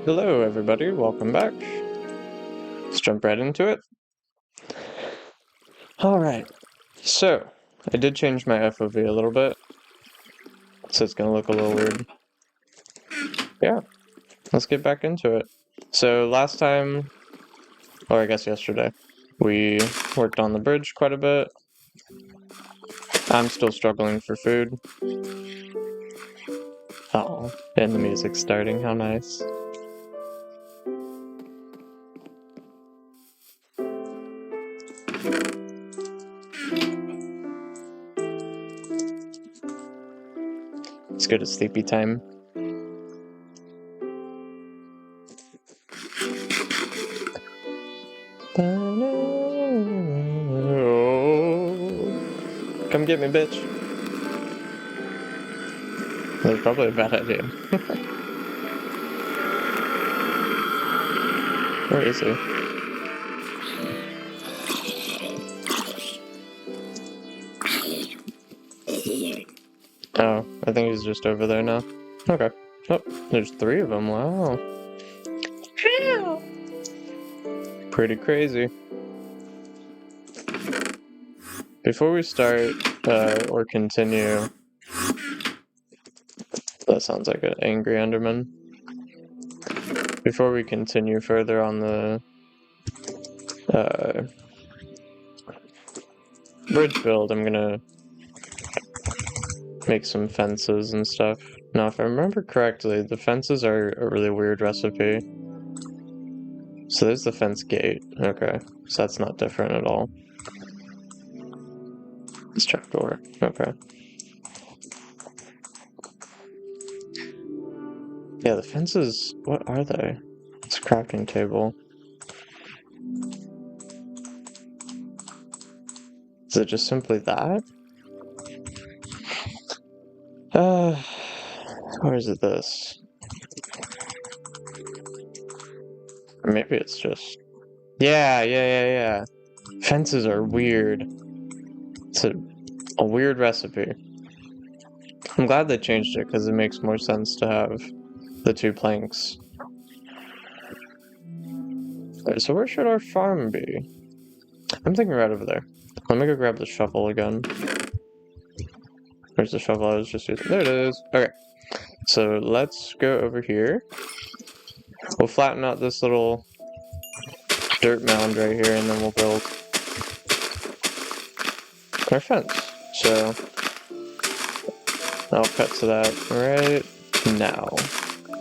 Hello, everybody. Welcome back. Let's jump right into it. All right. So, I did change my FOV a little bit, so it's going to look a little weird. Yeah, let's get back into it. So, last time, or I guess yesterday, we worked on the bridge quite a bit. I'm still struggling for food. Oh, and the music's starting. How nice. Let's go to sleepy time. Come get me, bitch. That's probably a bad idea. Where is he? Oh, I think he's just over there now. Okay. Oh, there's 3 of them. Wow. Pretty crazy. Before we start or continue, that sounds like an angry Enderman. Before we continue further on the bridge build, I'm gonna make some fences and stuff. Now, if I remember correctly, the fences are a really weird recipe. So there's the fence gate. Okay, so that's not different at all. This trapdoor. Okay. Yeah, the fences, what are they? It's a crafting table. Is it just simply that? Uh, or is it this? Or maybe it's just... Yeah. Fences are weird. It's a weird recipe. I'm glad they changed it, because it makes more sense to have the 2 planks. Alright, so where should our farm be? I'm thinking right over there. Let me go grab the shovel again. Where's the shovel I was just using? There it is! Okay. So let's go over here. We'll flatten out this little dirt mound right here, and then we'll build our fence. So I'll cut to that right now.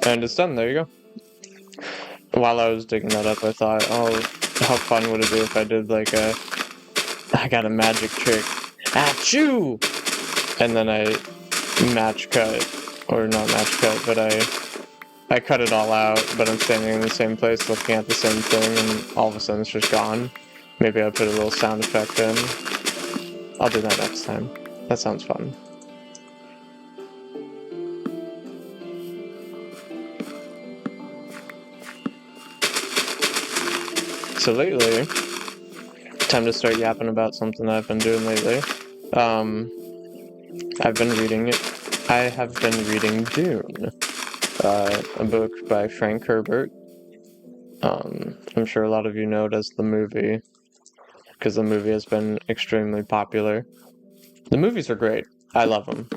And it's done, there you go. While I was digging that up, I thought, oh, how fun would it be if I did like I got a magic trick. Achoo! And then I match cut, or not match cut, but I cut it all out, but I'm standing in the same place looking at the same thing, and all of a sudden it's just gone. Maybe I'll put a little sound effect in. I'll do that next time. That sounds fun. So lately, time to start yapping about something that I've been doing lately. I've been reading it. I have been reading Dune, a book by Frank Herbert. I'm sure a lot of you know it as the movie, because the movie has been extremely popular. The movies are great. I love them.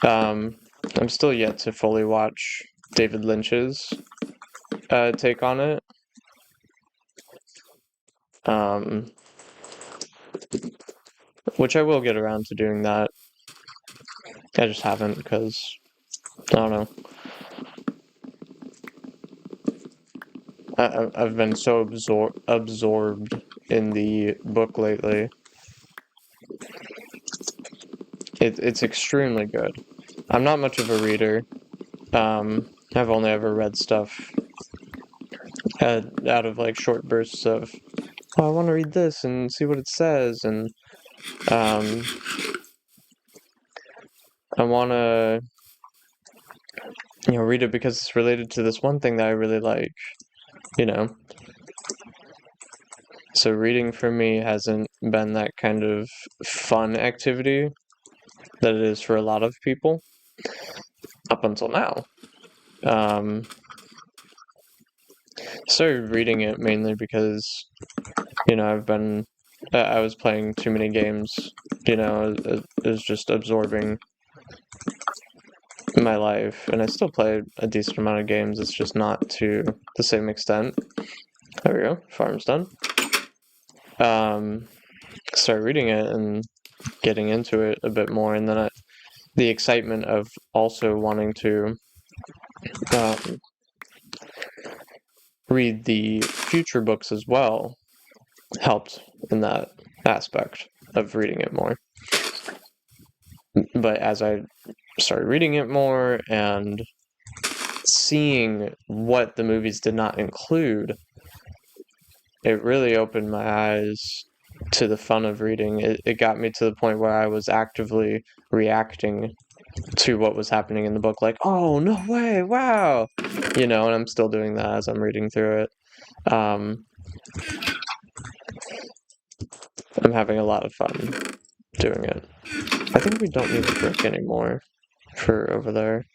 I'm still yet to fully watch David Lynch's take on it. Which I will get around to doing that. I just haven't because, I don't know. I've been so absorbed in the book lately. It's extremely good. I'm not much of a reader. I've only ever read stuff out of like short bursts of, oh, I want to read this and see what it says, and I want to, read it because it's related to this one thing that I really like, So reading for me hasn't been that kind of fun activity that it is for a lot of people up until now. started reading it mainly because, I was playing too many games, it was just absorbing my life, and I still play a decent amount of games, it's just not to the same extent. There we go, farm's done. Started reading it and getting into it a bit more, and then the excitement of also wanting to read the future books as well helped in that aspect of reading it more. But as I started reading it more and seeing what the movies did not include, it really opened my eyes to the fun of reading. It got me to the point where I was actively reacting to what was happening in the book, like, oh, no way, wow, and I'm still doing that as I'm reading through it. I'm having a lot of fun doing it. I think we don't need a brick anymore for over there.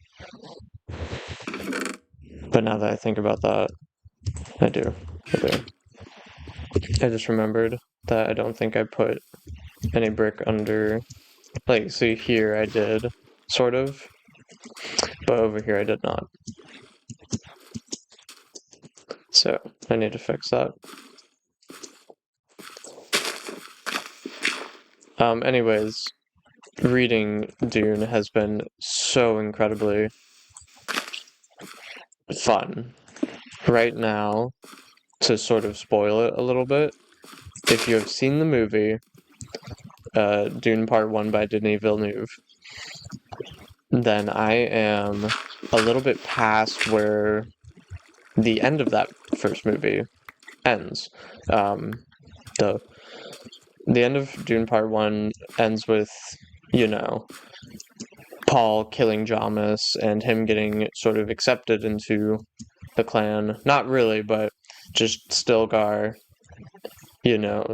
But now that I think about that, I do. I just remembered that I don't think I put any brick under, like, see here I did, sort of, but over here I did not. So, I need to fix that. Anyways, reading Dune has been so incredibly fun. Right now, to sort of spoil it a little bit, if you have seen the movie, Dune Part 1 by Denis Villeneuve, then I am a little bit past where the end of that first movie ends. The end of Dune Part 1 ends with, Paul killing Jamis and him getting sort of accepted into the clan. Not really, but just Stilgar,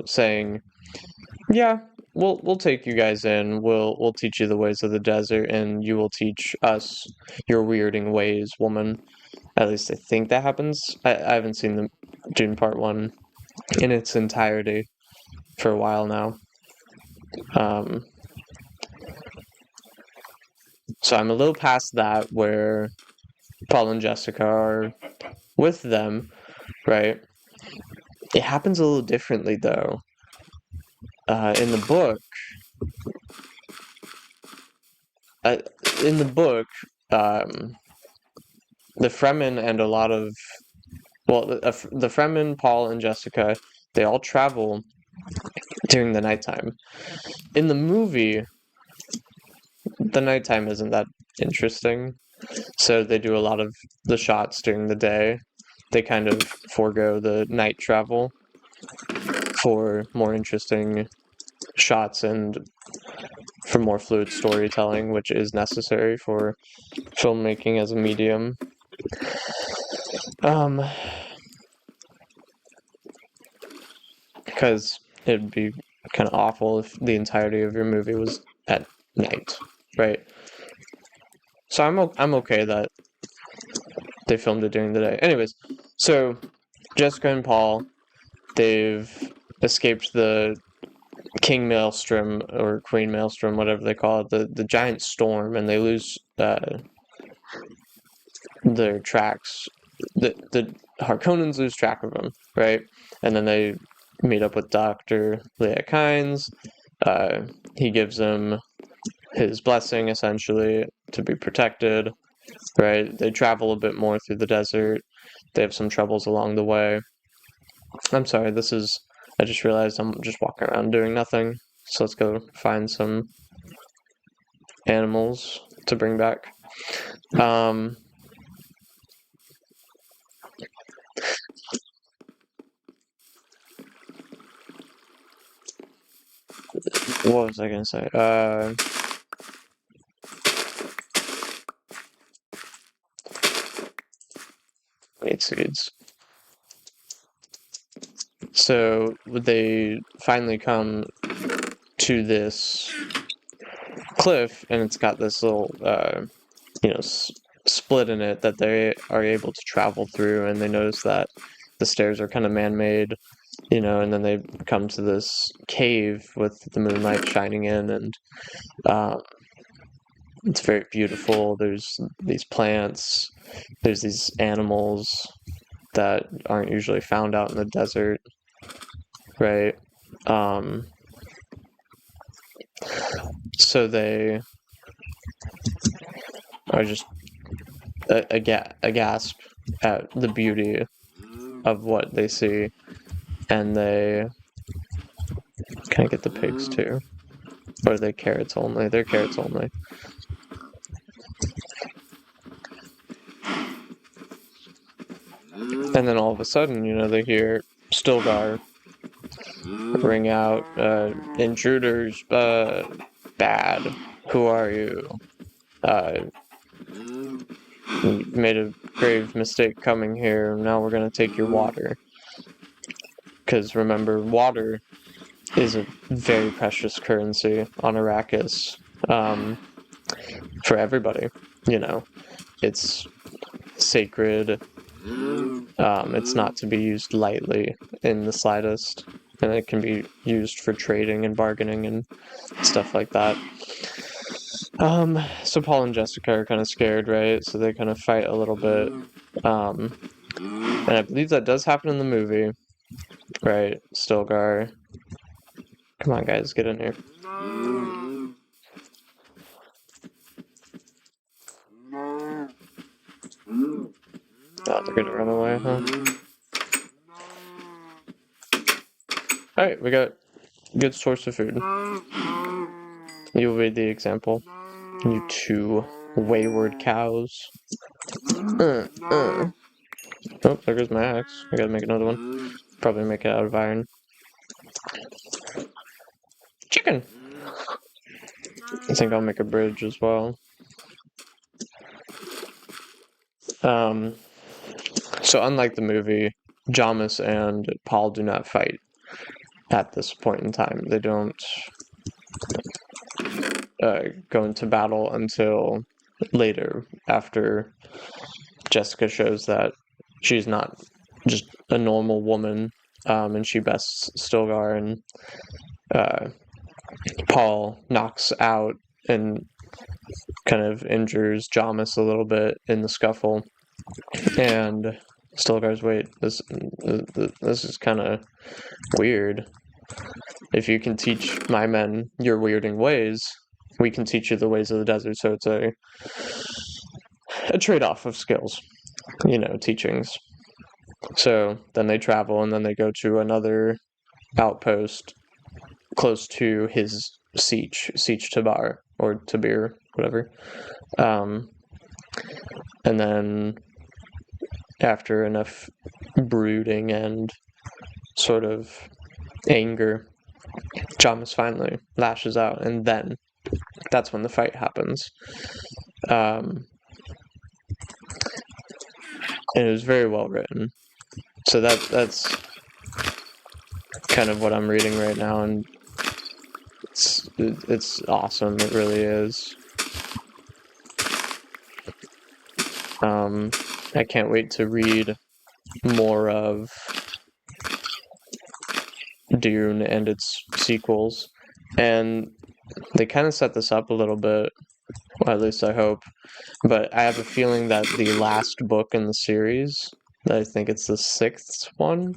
saying, yeah, we'll take you guys in. We'll teach you the ways of the desert, and you will teach us your weirding ways, woman. At least I think that happens. I haven't seen the Dune Part 1 in its entirety for a while now. So I'm a little past that where Paul and Jessica are with them, right? It happens a little differently though. In the book, the Fremen and a lot of, the Fremen, Paul, and Jessica, they all travel during the nighttime. In the movie, the nighttime isn't that interesting, so they do a lot of the shots during the day. They kind of forego the night travel for more interesting shots and for more fluid storytelling, which is necessary for filmmaking as a medium. Because it'd be kind of awful if the entirety of your movie was at night, right? So I'm okay that they filmed it during the day. Anyways, so Jessica and Paul, they've escaped the King Maelstrom or Queen Maelstrom, whatever they call it, the giant storm, and they lose their tracks. The Harkonnens lose track of them, right? And then they meet up with Dr. Leah Kynes. He gives them his blessing, essentially, to be protected, right? They travel a bit more through the desert. They have some troubles along the way. I'm sorry, I just realized I'm just walking around doing nothing. So let's go find some animals to bring back. What was I gonna say? Wait, seeds. So they finally come to this cliff, and it's got this little, split in it that they are able to travel through, and they notice that the stairs are kind of man-made, you know, and then they come to this cave with the moonlight shining in, and it's very beautiful. There's these plants, there's these animals that aren't usually found out in the desert, right? So they are just aghast at the beauty of what they see, and they can I get the pigs too, or are they carrots only? They're carrots only. And then all of a sudden, you know, they hear Stilgar ring out, intruders, bad. Who are you? You made a grave mistake coming here. Now we're gonna take your water. Because remember, water is a very precious currency on Arrakis, for everybody. You know, it's sacred. It's not to be used lightly in the slightest, and it can be used for trading and bargaining and stuff like that. So Paul and Jessica are kind of scared, right? So they kind of fight a little bit. And I believe that does happen in the movie, right? Stilgar. Come on, guys, get in here. Oh, they're gonna run away, huh? Alright, we got good source of food. You will be the example. You two wayward cows. Oh, there goes my axe. I gotta make another one. Probably make it out of iron. Chicken! I think I'll make a bridge as well. So unlike the movie, Jamis and Paul do not fight at this point in time. They don't go into battle until later, after Jessica shows that she's not just a normal woman, and she bests Stilgar, and Paul knocks out and kind of injures Jamis a little bit in the scuffle, and Stilgar's, wait, this is kind of weird. If you can teach my men your weirding ways, we can teach you the ways of the desert. So it's a trade-off of skills, you know, teachings. So then they travel, and then they go to another outpost close to his siege Tabar, or Tabir, whatever. And then after enough brooding and sort of anger, Jamis finally lashes out, and then that's when the fight happens. And it was very well written. So that's kind of what I'm reading right now, and it's awesome. It really is. I can't wait to read more of Dune and its sequels, and they kind of set this up a little bit, or at least I hope, but I have a feeling that the last book in the series, I think it's the 6th one,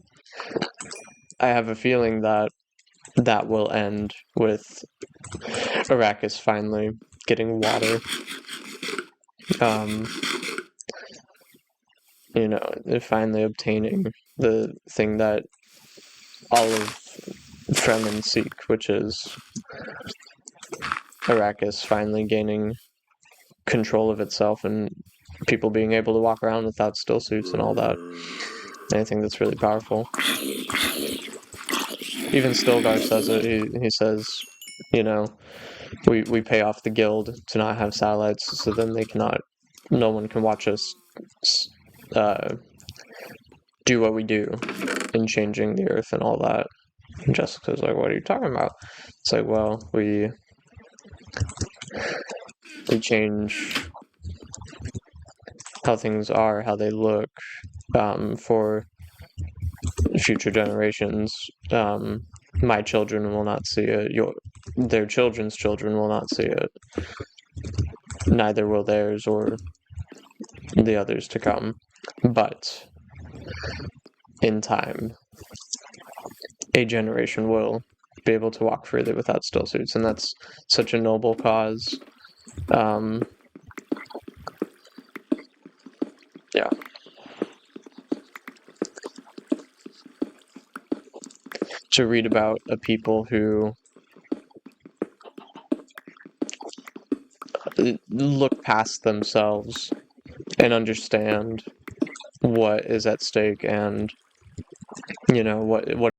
I have a feeling that that will end with Arrakis finally getting water. You know, finally obtaining the thing that all of Fremen seek, which is Arrakis finally gaining control of itself and people being able to walk around without still suits and all that. And I think that's really powerful. Even Stilgar says it. He says, you know, we pay off the guild to not have satellites, so then no one can watch us do what we do in changing the earth and all that. And Jessica's like, what are you talking about? It's like, well, we change how things are, how they look, for future generations, my children will not see it. Their children's children will not see it. Neither will theirs or the others to come. But in time, a generation will be able to walk freely without still suits, and that's such a noble cause. Um, yeah. To read about a people who look past themselves and understand what is at stake, and what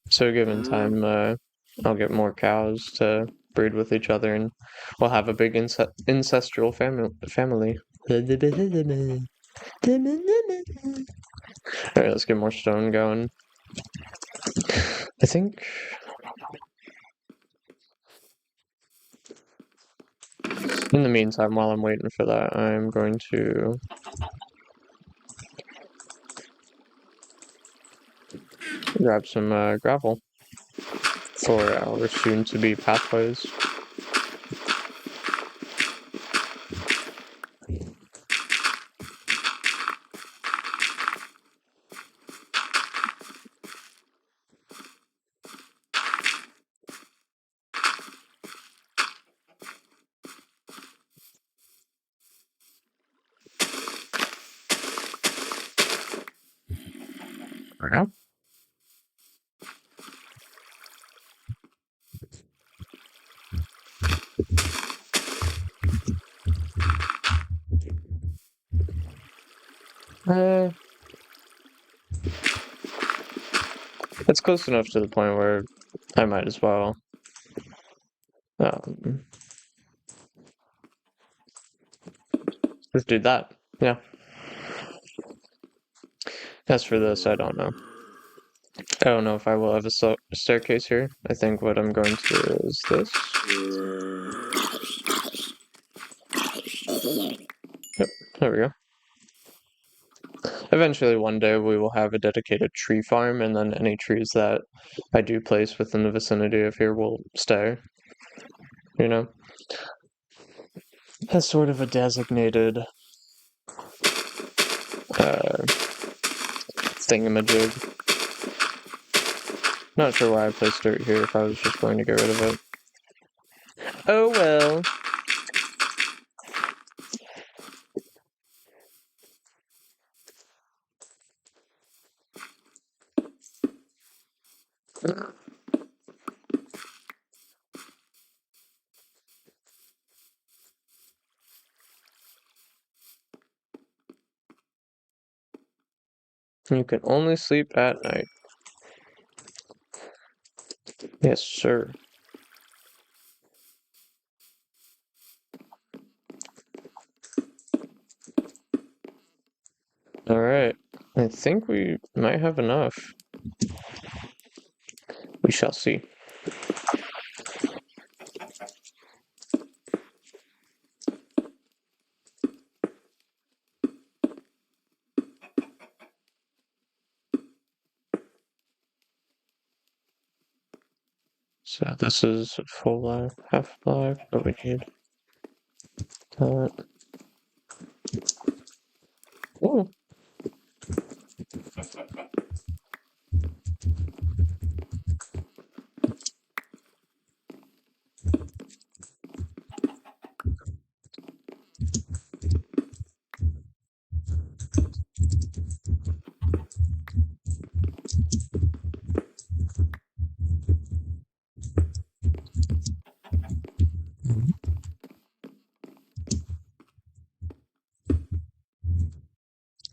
so given time, I'll get more cows to breed with each other, and we'll have a big ancestral family. All right, let's get more stone going. I think in the meantime, while I'm waiting for that, I'm going to grab some gravel for our soon-to-be pathways. Yeah. Uh, it's close enough to the point where I might as well. Um, let's do that. Yeah. As for this, I don't know. I don't know if I will have a staircase here. I think what I'm going to do is this. Yep, there we go. Eventually, one day, we will have a dedicated tree farm, and then any trees that I do place within the vicinity of here will stay. You know? As sort of a designated thingamajig. Not sure why I placed dirt here if I was just going to get rid of it. Oh well. You can only sleep at night. Yes, sir. I think we might have enough. We shall see. So this is full life, half life, but we need that. Oh,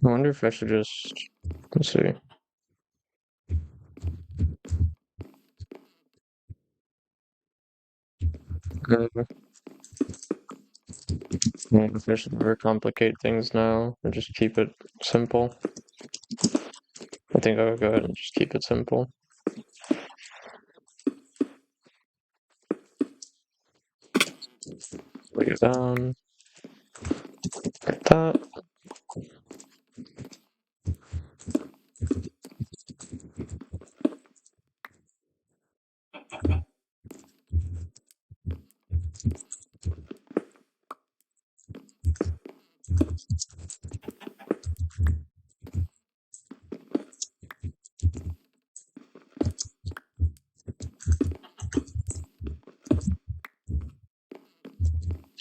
I wonder if I should just, let's see. I wonder if I should overcomplicate things now or just keep it simple. I think I'll go ahead and just keep it simple. Break it down. Like that.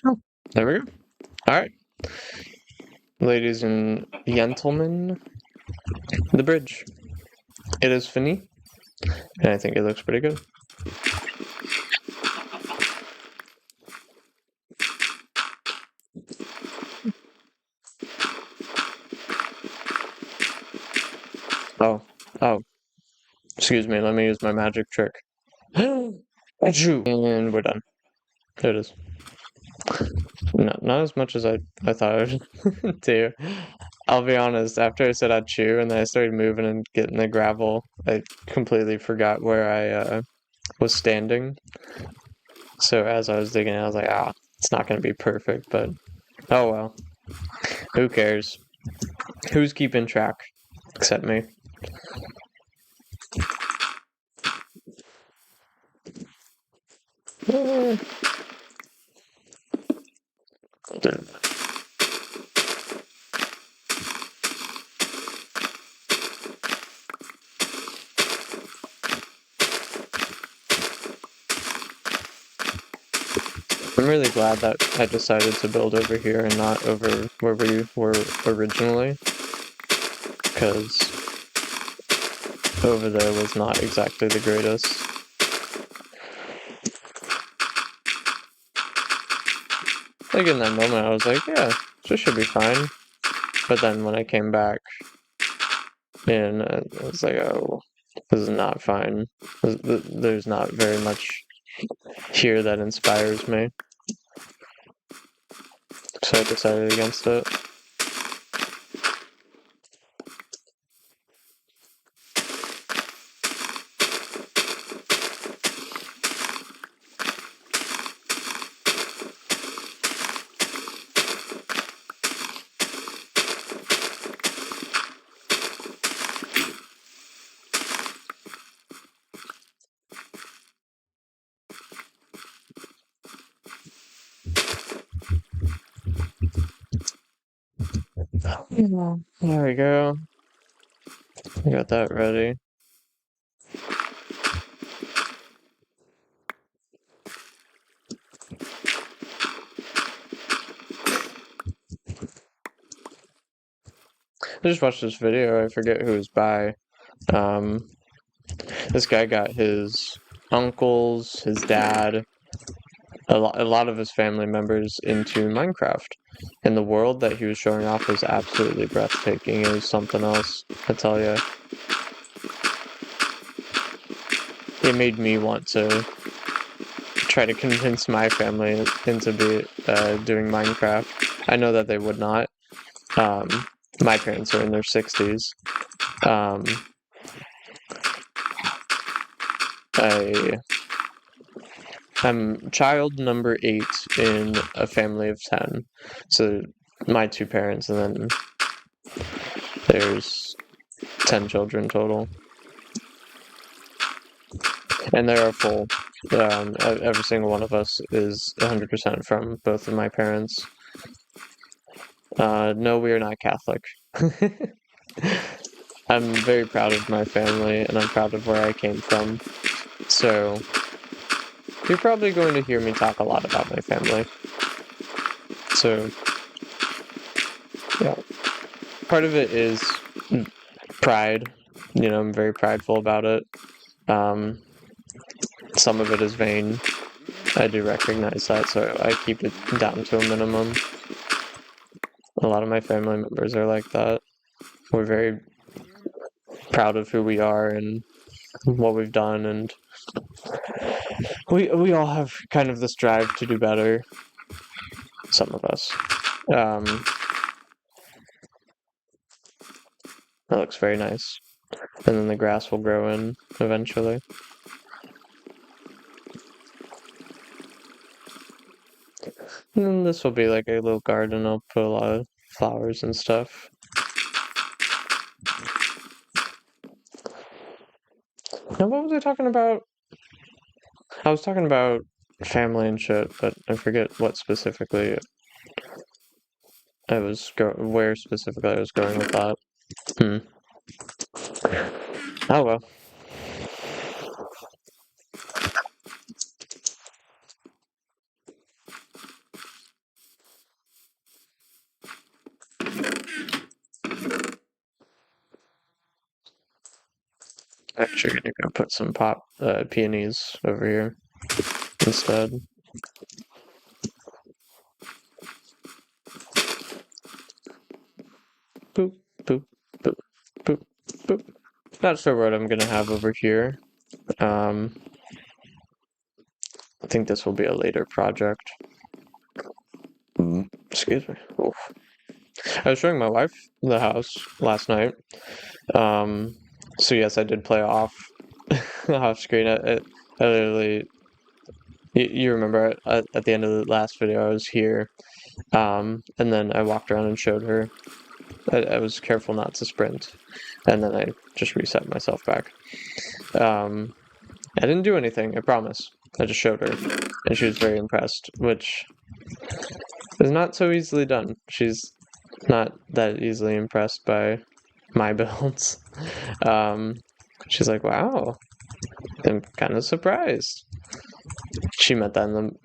Oh, there we go. Alright. Ladies and gentlemen, the bridge. It is fini, and I think it looks pretty good. Oh, oh, excuse me, let me use my magic trick. Achoo! And we're done. There it is. No, not as much as I thought I would do. I'll be honest, after I said achoo and then I started moving and getting the gravel, I completely forgot where I was standing. So as I was digging, I was like, ah, it's not going to be perfect, but oh well. Who cares? Who's keeping track? Except me. I'm really glad that I decided to build over here and not over where we were originally, because over there was not exactly the greatest. Like in that moment, I was like, yeah, this should be fine. But then when I came back, and I was like, oh, this is not fine. There's not very much here that inspires me. So I decided against it. There we go. I got that ready. I just watched this video, I forget who it was by. This guy got his uncles, his dad, a lot of his family members into Minecraft. And the world that he was showing off was absolutely breathtaking. It was something else, I tell you. It made me want to try to convince my family into doing Minecraft. I know that they would not. My parents are in their 60s, Um, I'm child number 8 in a family of 10. So my 2 parents, and then there's 10 children total. And they are full. Every single one of us is 100% from both of my parents. No, we are not Catholic. I'm very proud of my family, and I'm proud of where I came from. So, you're probably going to hear me talk a lot about my family. So, yeah. Part of it is pride. You know, I'm very prideful about it. Some of it is vain. I do recognize that, so I keep it down to a minimum. A lot of my family members are like that. We're very proud of who we are and what we've done, and we all have kind of this drive to do better. Some of us. That looks very nice. And then the grass will grow in eventually. And then this will be like a little garden. I'll put a lot of flowers and stuff. Now, what was I talking about? I was talking about family and shit, but I forget what specifically where specifically I was going with that. Oh well. Actually, gonna go put some peonies over here instead. Boop, boop, boop, boop, boop. Not sure what I'm gonna have over here. I think this will be a later project. Excuse me. Oof. I was showing my wife the house last night. So yes, I did play off screen. I literally, you remember at the end of the last video, I was here, and then I walked around and showed her. I was careful not to sprint, and then I just reset myself back. I didn't do anything, I promise. I just showed her, and she was very impressed, which is not so easily done. She's not that easily impressed by my builds. She's like, wow, I'm kind of surprised. She meant that in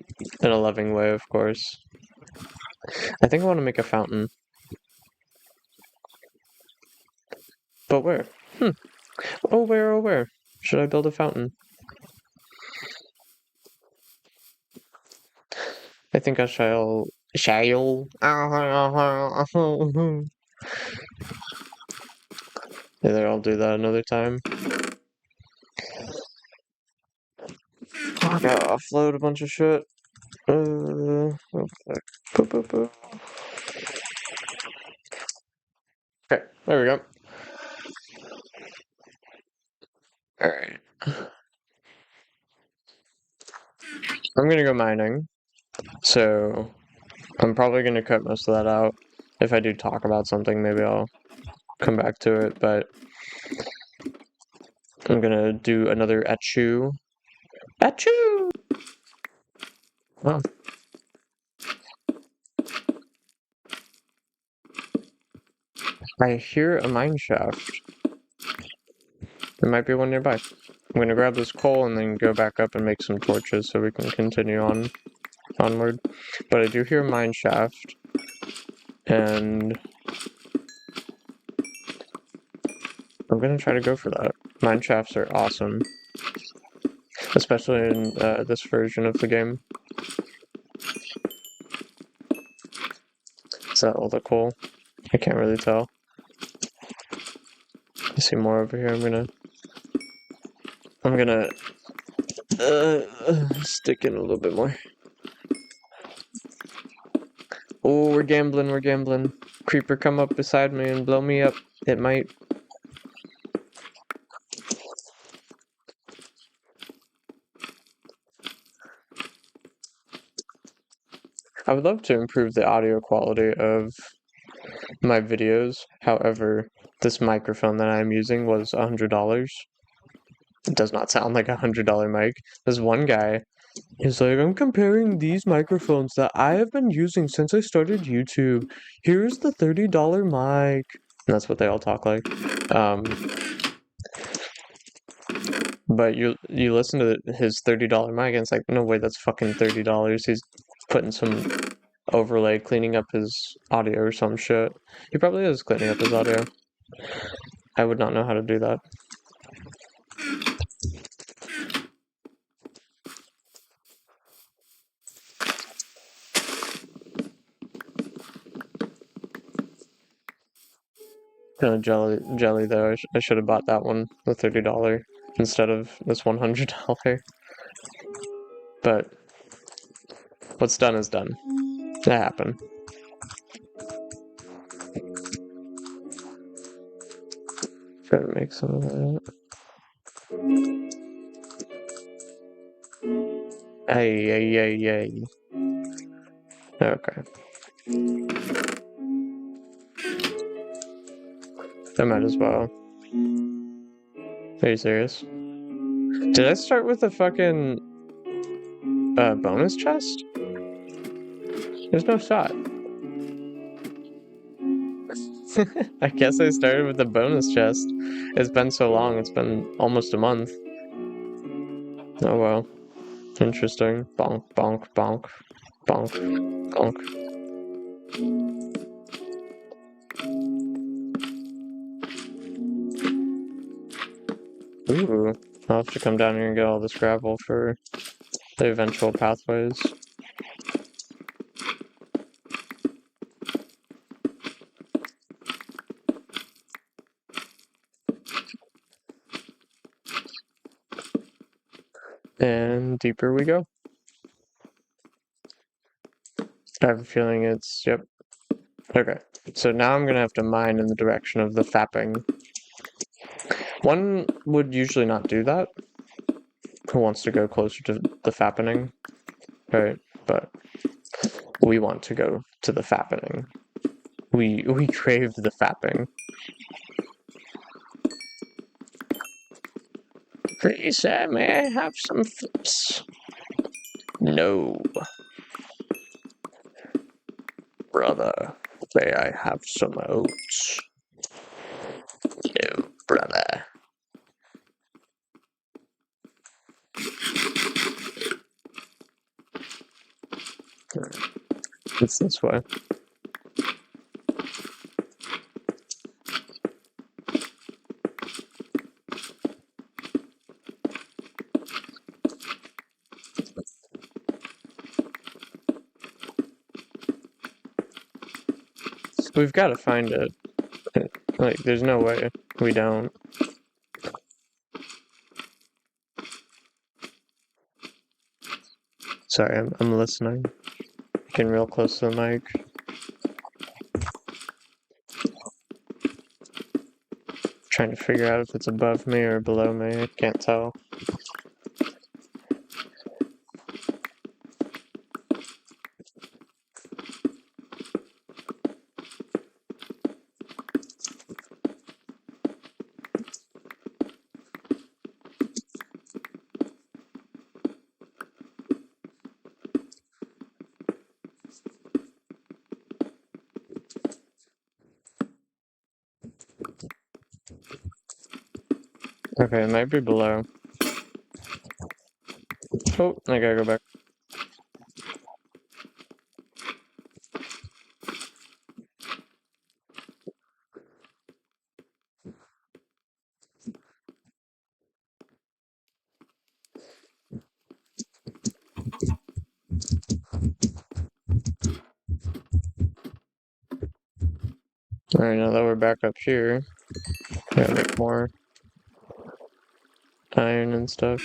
a loving way, of course. I think I want to make a fountain. But where? Oh, where should I build a fountain? I think I shall. Either I'll do that another time. I gotta offload a bunch of shit. Okay. Okay, there we go. Alright. I'm gonna go mining. So, I'm probably gonna cut most of that out. If I do talk about something, maybe I'll come back to it, but I'm gonna do another Achoo. Achoo! Oh. I hear a mine shaft. There might be one nearby. I'm gonna grab this coal and then go back up and make some torches so we can continue onward. But I do hear a mine shaft, and I'm gonna try to go for that. Mine shafts are awesome, especially in this version of the game. Is that all the coal? I can't really tell. I see more over here. I'm gonna stick in a little bit more. Oh, we're gambling. Creeper, come up beside me and blow me up. It might. I would love to improve the audio quality of my videos. However, this microphone that I'm using was $100. It does not sound like $100 mic. There's one guy, he's like, I'm comparing these microphones that I have been using since I started YouTube. Here's the $30 mic. And that's what they all talk like. But you listen to his $30 mic, and it's like, no way, that's fucking $30. He's putting some overlay, cleaning up his audio or some shit. He probably is cleaning up his audio. I would not know how to do that. Kind of jelly though. I should have bought that one, the $30, instead of this $100. But what's done is done. It happened. Try to make some of that. Ay. Okay. I might as well. Are you serious? Did I start with a fucking bonus chest? There's no shot. I guess I started with the bonus chest. It's been so long, it's been almost a month. Oh well. Interesting. Bonk, bonk, bonk. Bonk, bonk. Ooh. I'll have to come down here and get all this gravel for the eventual pathways. And deeper we go. I have a feeling it's, yep. Okay, so now I'm gonna have to mine in the direction of the fapping. One would usually not do that. Who wants to go closer to the fappening? Right, but we want to go to the fappening. We crave the fapping. Please, sir, may I have some flips? No. Brother, may I have some oats? No, brother. It's this way. We've got to find it. Like, there's no way we don't. Sorry, I'm listening. Getting real close to the mic. Trying to figure out if it's above me or below me. I can't tell. Okay, it might be below. Oh, I gotta go back. Alright, now that we're back up here, gotta make more iron and stuff.